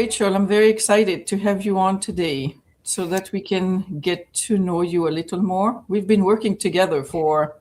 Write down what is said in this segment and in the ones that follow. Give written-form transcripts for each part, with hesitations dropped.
Rachel, I'm very excited to have you on today so that we can get to know you a little more. We've been working together for,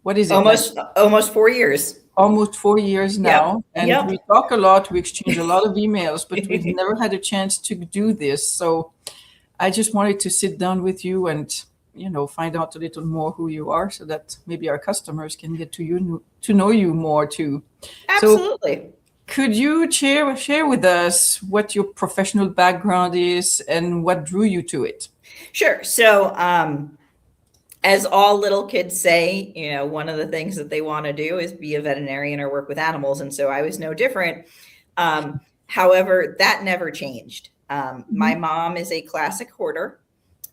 what is it, like Almost 4 years. almost 4 years Yep. now. And Yep. we talk a lot, we exchange a lot of emails, but we've never had a chance to do this. So I just wanted to sit down with you and, find out a little more who you are so that maybe our customers can get to know you more too. So Absolutely. could you share with us what your professional background is and what drew you to it? Sure. So, as all little kids say, one of the things that they want to do is be a veterinarian or work with animals. And so I was no different. However, that never changed. My mom is a classic hoarder,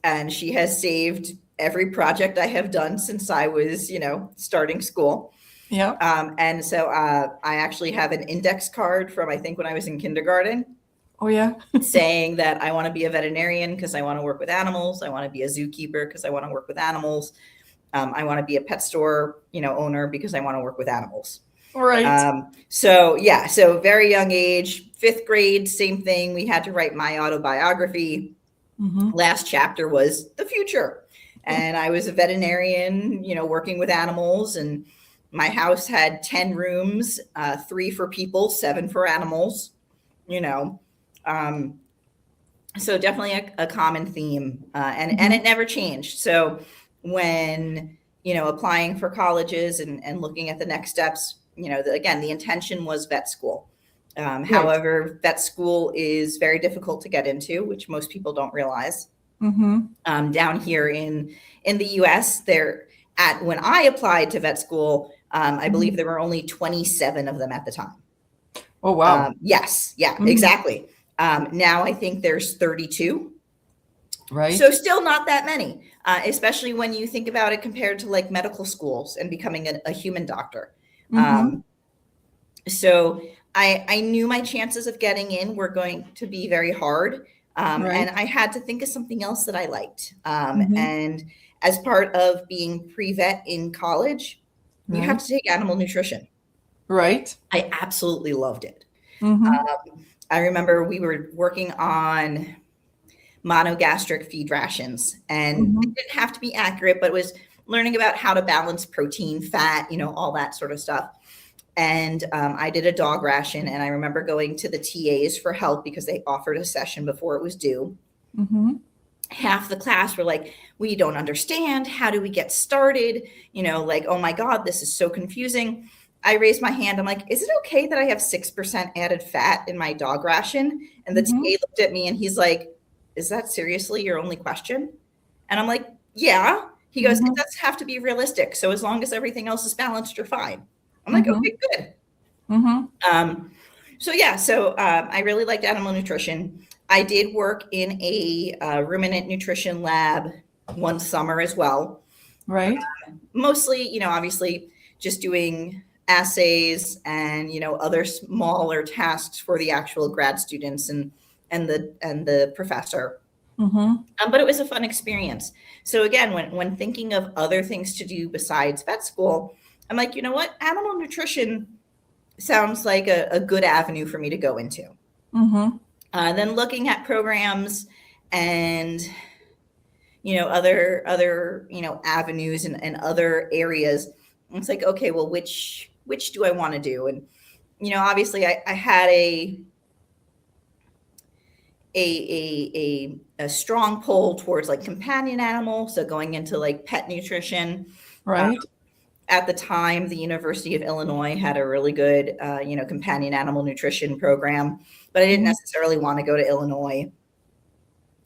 and she has saved every project I have done since I was, starting school. Yeah. And so I actually have an index card from, I think, when I was in kindergarten. Oh, yeah. Saying that I want to be a veterinarian because I want to work with animals. I want to be a zookeeper because I want to work with animals. I want to be a pet store, owner because I want to work with animals. Right. So very young age, 5th grade, same thing. We had to write my autobiography. Last chapter was the future. And I was a veterinarian, working with animals, and my house had 10 rooms, 3 for people, 7 for animals, so definitely a common theme, and it never changed. So when, applying for colleges and looking at the next steps, again, the intention was vet school. However, vet school is very difficult to get into, which most people don't realize. Down here in the US, when I applied to vet school, I believe there were only 27 of them at the time. Oh, wow. Yes. Yeah, exactly. Now I think there's 32. Right. So still not that many, especially when you think about it compared to like medical schools and becoming a human doctor. So I knew my chances of getting in were going to be very hard. And I had to think of something else that I liked. And as part of being pre-vet in college, you have to take animal nutrition. Right. I absolutely loved it. I remember we were working on monogastric feed rations, and it didn't have to be accurate, but it was learning about how to balance protein, fat, all that sort of stuff. And I did a dog ration, and I remember going to the TAs for help because they offered a session before it was due. Half the class were like, we don't understand. How do we get started? Like, oh my God, this is so confusing. I raised my hand. I'm like, is it okay that I have 6% added fat in my dog ration? And the TA looked at me and he's like, is that seriously your only question? And I'm like, yeah. He goes, it does have to be realistic. So as long as everything else is balanced, you're fine. I'm like, okay, good. So I really liked animal nutrition. I did work in a ruminant nutrition lab one summer as well. Right. Mostly, obviously just doing assays and, other smaller tasks for the actual grad students and the professor. But it was a fun experience. So again, when thinking of other things to do besides vet school, I'm like, you know what? Animal nutrition sounds like a good avenue for me to go into. Then looking at programs and, other, avenues and other areas, it's like, okay, well, which do I want to do? And, obviously I had a strong pull towards like companion animal. So going into like pet nutrition. Right. At the time, the University of Illinois had a really good, companion animal nutrition program, but I didn't necessarily want to go to Illinois.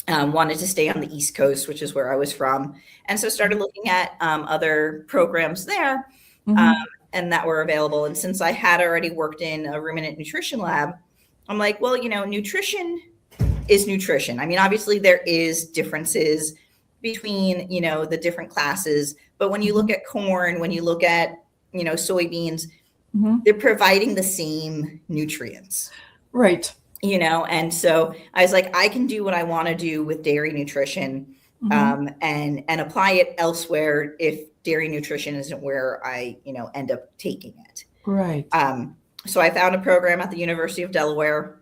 Wanted to stay on the East Coast, which is where I was from. And so started looking at other programs there and that were available. And since I had already worked in a ruminant nutrition lab, I'm like, well, nutrition is nutrition. I mean, obviously there is differences between, the different classes, but when you look at corn, when you look at, soybeans, they're providing the same nutrients. Right. And so I was like, I can do what I want to do with dairy nutrition and apply it elsewhere if dairy nutrition isn't where I, end up taking it. Right. So I found a program at the University of Delaware.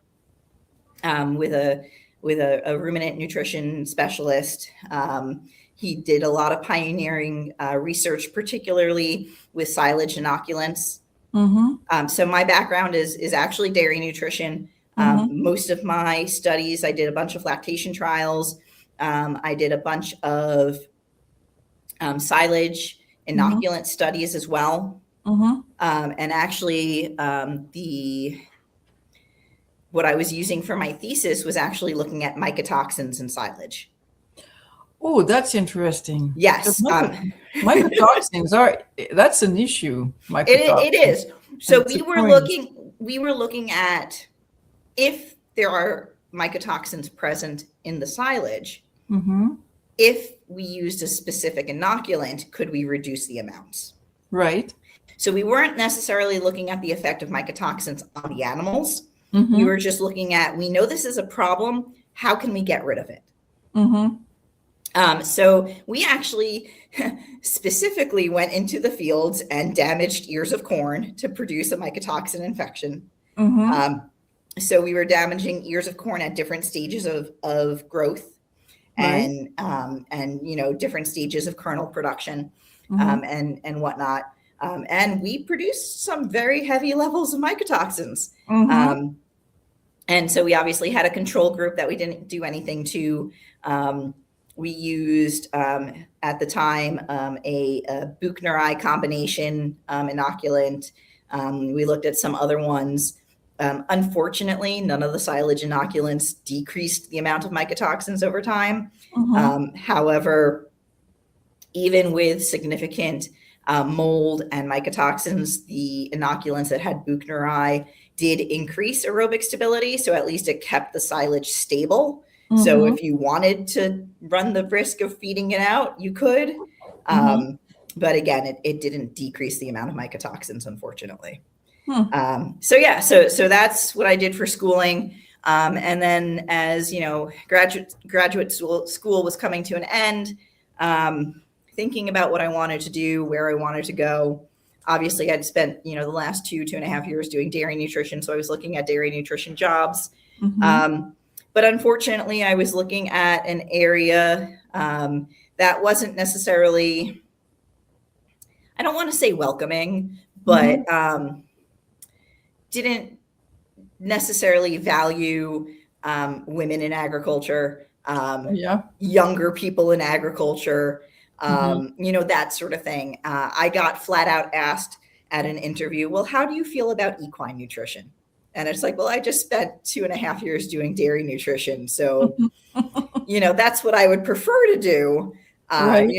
with a ruminant nutrition specialist. He did a lot of pioneering research, particularly with silage inoculants. So my background is actually dairy nutrition. Most of my studies, I did a bunch of lactation trials. I did a bunch of silage inoculant studies as well. And actually, what I was using for my thesis was actually looking at mycotoxins in silage. Oh, that's interesting. Yes. Mycotoxins that's an issue. It is. So It's we were looking at if there are mycotoxins present in the silage, if we used a specific inoculant, could we reduce the amounts? Right. So we weren't necessarily looking at the effect of mycotoxins on the animals. We were just looking at, we know this is a problem. How can we get rid of it? So we actually specifically went into the fields and damaged ears of corn to produce a mycotoxin infection. So we were damaging ears of corn at different stages of growth and different stages of kernel production and whatnot. And we produced some very heavy levels of mycotoxins. And so we obviously had a control group that we didn't do anything to. We used, at the time, a Buchneri combination inoculant. We looked at some other ones. Unfortunately, none of the silage inoculants decreased the amount of mycotoxins over time. However, even with significant mold and mycotoxins, the inoculants that had Buchneri did increase aerobic stability. So at least it kept the silage stable. So if you wanted to run the risk of feeding it out, you could. But again, it didn't decrease the amount of mycotoxins, unfortunately. So that's what I did for schooling. And then as, graduate school was coming to an end, thinking about what I wanted to do, where I wanted to go. Obviously, I'd spent, the last 2.5 years doing dairy nutrition. So I was looking at dairy nutrition jobs. But unfortunately, I was looking at an area that wasn't necessarily, I don't want to say welcoming, but didn't necessarily value women in agriculture, younger people in agriculture, that sort of thing. I got flat out asked at an interview, well, how do you feel about equine nutrition? And it's like, well, I just spent 2.5 years doing dairy nutrition. So, that's what I would prefer to do, and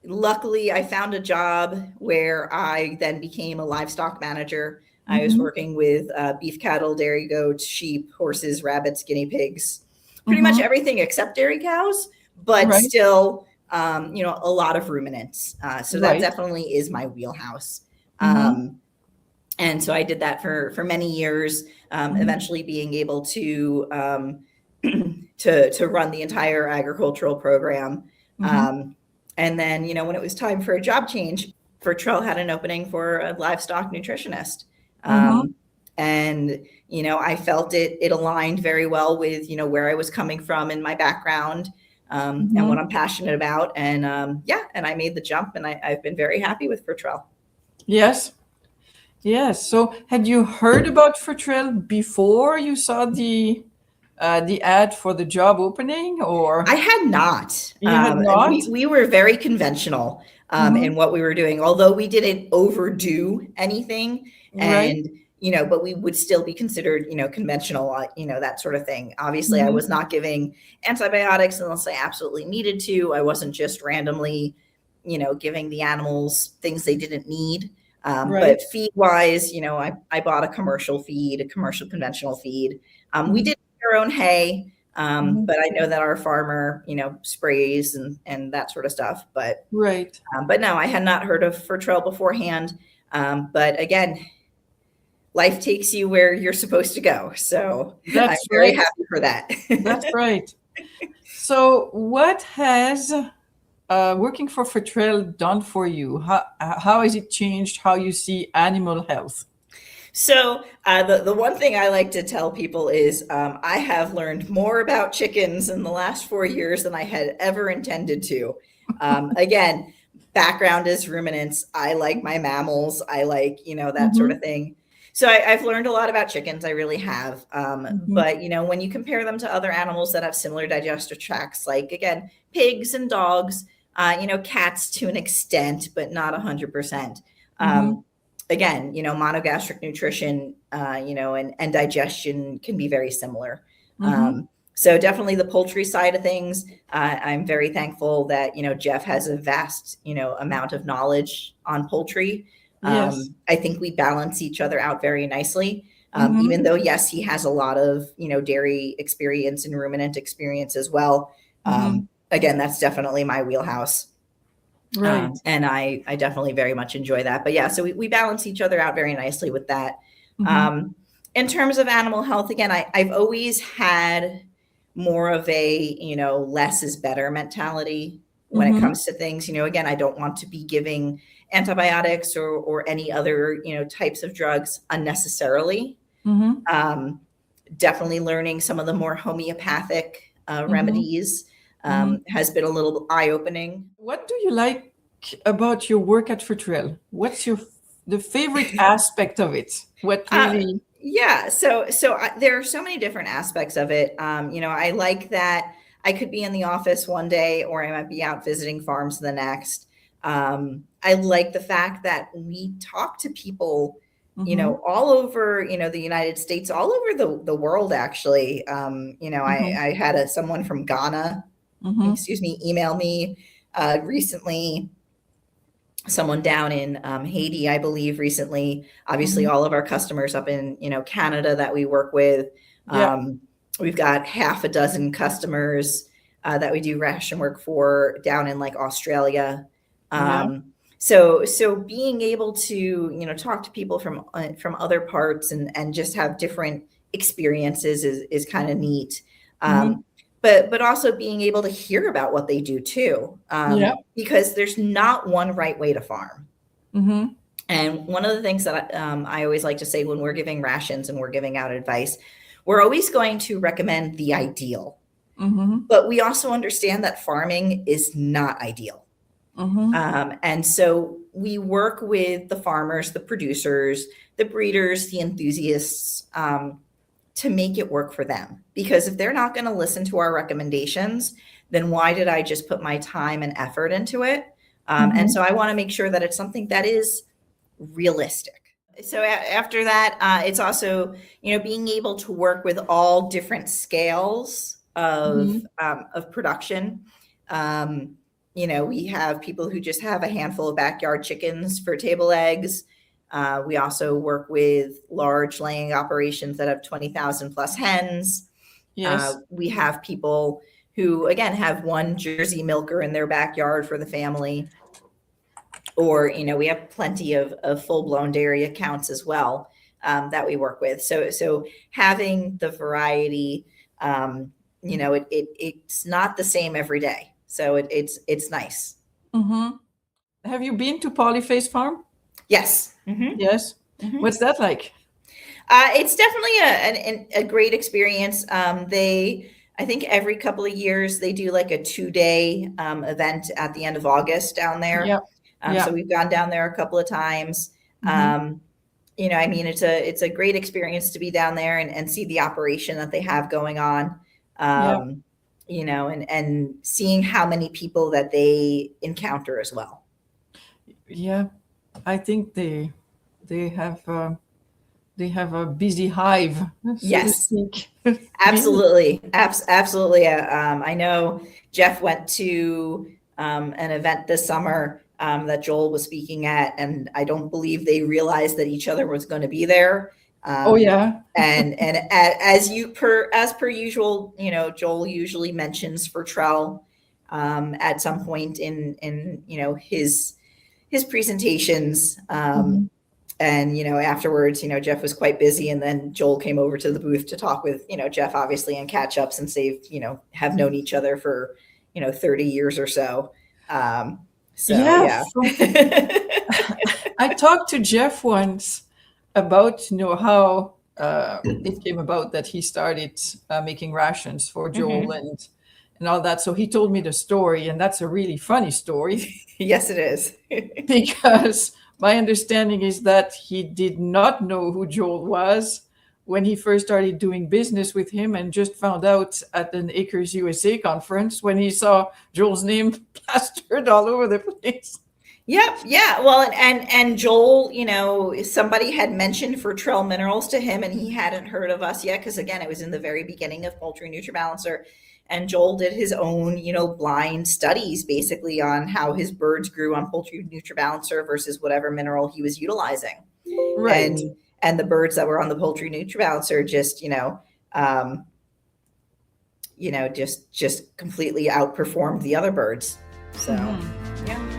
luckily I found a job where I then became a livestock manager. I was working with beef cattle, dairy goats, sheep, horses, rabbits, guinea pigs, pretty much everything except dairy cows, but still, a lot of ruminants. So that definitely is my wheelhouse. And so I did that for many years, eventually being able to run the entire agricultural program. And then, when it was time for a job change, Fertrell had an opening for a livestock nutritionist. And, I felt it aligned very well with, where I was coming from in my background and what I'm passionate about. And and I made the jump, and I've been very happy with Fertrell. Yes. Yes. So had you heard about Fertrell before you saw the ad for the job opening, or? I had not. You had not? We were very conventional in what we were doing, although we didn't overdo anything. And, but we would still be considered, conventional, that sort of thing. Obviously, I was not giving antibiotics unless I absolutely needed to. I wasn't just randomly, giving the animals things they didn't need. But feed wise, I bought a commercial conventional feed. We did our own hay, but I know that our farmer, sprays and that sort of stuff. But but no, I had not heard of Fertrell beforehand. But again, life takes you where you're supposed to go. So I'm very happy for that. That's right. So what has working for Fertrell done for you? How has it changed how you see animal health? So the one thing I like to tell people is I have learned more about chickens in the last 4 years than I had ever intended to. Again, background is ruminants. I like my mammals. I like, that sort of Mm-hmm. thing. So I've learned a lot about chickens. I really have. Mm-hmm. But, when you compare them to other animals that have similar digestive tracts, like, again, pigs and dogs, cats to an extent, but not 100%. Mm-hmm. Again, monogastric nutrition, and digestion can be very similar. Mm-hmm. So definitely the poultry side of things, I'm very thankful that, Jeff has a vast, amount of knowledge on poultry. Yes. I think we balance each other out very nicely. Even Mm-hmm. though, yes, he has a lot of, dairy experience and ruminant experience as well. Mm-hmm. Again, that's definitely my wheelhouse. Right. And I definitely very much enjoy that. But yeah, so we balance each other out very nicely with that. Mm-hmm. In terms of animal health, again, I've always had more of a, less is better mentality when it Mm-hmm. comes to things. Again, I don't want to be giving antibiotics or any other, types of drugs unnecessarily. Mm-hmm. Um, Definitely learning some of the more homeopathic Mm-hmm. remedies Mm-hmm. has been a little eye-opening. What do you like about your work at Fertrell? What's the favorite aspect of it? What Uh, really? yeah, there are so many different aspects of it. I like that I could be in the office one day, or I might be out visiting farms the next. I like the fact that we talk to people, Mm-hmm. all over, the United States, all over the world, actually. Mm-hmm. I had someone from Ghana, Mm-hmm. excuse me, email me recently, someone down in Haiti, I believe, recently. Obviously, Mm-hmm. all of our customers up in Canada that we work with. Yeah. We've got half a dozen customers that we do ration work for down in like Australia. Yeah. So being able to talk to people from other parts and just have different experiences is kind of neat. Mm-hmm. But also being able to hear about what they do too, Yeah. because there's not one right way to farm. Mm-hmm. And one of the things that I always like to say when we're giving rations and we're giving out advice, we're always going to recommend the ideal, Mm-hmm. but we also understand that farming is not ideal. Mm-hmm. And so we work with the farmers, the producers, the breeders, the enthusiasts, to make it work for them. Because if they're not going to listen to our recommendations, then why did I just put my time and effort into it? And Mm-hmm. so I want to make sure that it's something that is realistic. So after that, it's also, being able to work with all different scales Mm-hmm. of production. We have people who just have a handful of backyard chickens for table eggs. We also work with large laying operations that have 20,000 plus hens. Yes. We have people who, again, have one Jersey milker in their backyard for the family. Or, we have plenty of full-blown dairy accounts as well, that we work with. So having the variety, it's not the same every day. So it's nice. Mm-hmm. Have you been to Polyface Farm? Yes. Mm-hmm. Yes. Mm-hmm. What's that like? It's definitely a great experience. I think every couple of years they do like a 2-day event at the end of August down there. Yeah. So Yeah. we've gone down there a couple of times. Mm-hmm. It's a great experience to be down there and see the operation that they have going on. Yeah. And seeing how many people that they encounter as well. Yeah. I think they have they have a busy hive, so to Yes, speak. absolutely. Absolutely. I know Jeff went to an event this summer that Joel was speaking at, and I don't believe they realized that each other was going to be there. Oh yeah. And as per usual, Joel usually mentions Fertrell at some point in his presentations. Mm-hmm. And afterwards, Jeff was quite busy, and then Joel came over to the booth to talk with Jeff, obviously, and catch up, since they've have known each other for 30 years or so. So Yeah. yeah. I talked to Jeff once about how it came about that he started making rations for Joel and all that. So he told me the story, and that's a really funny story. Yes, it is. Because my understanding is that he did not know who Joel was when he first started doing business with him, and just found out at an Acres USA conference when he saw Joel's name plastered all over the place. Yep. Yeah. Well, and Joel, somebody had mentioned Fertrell Minerals to him, and he hadn't heard of us yet, because again, it was in the very beginning of Poultry NutriBalancer, and Joel did his own, blind studies basically on how his birds grew on Poultry NutriBalancer versus whatever mineral he was utilizing, Right. and the birds that were on the Poultry NutriBalancer just, just completely outperformed the other birds. So, yeah.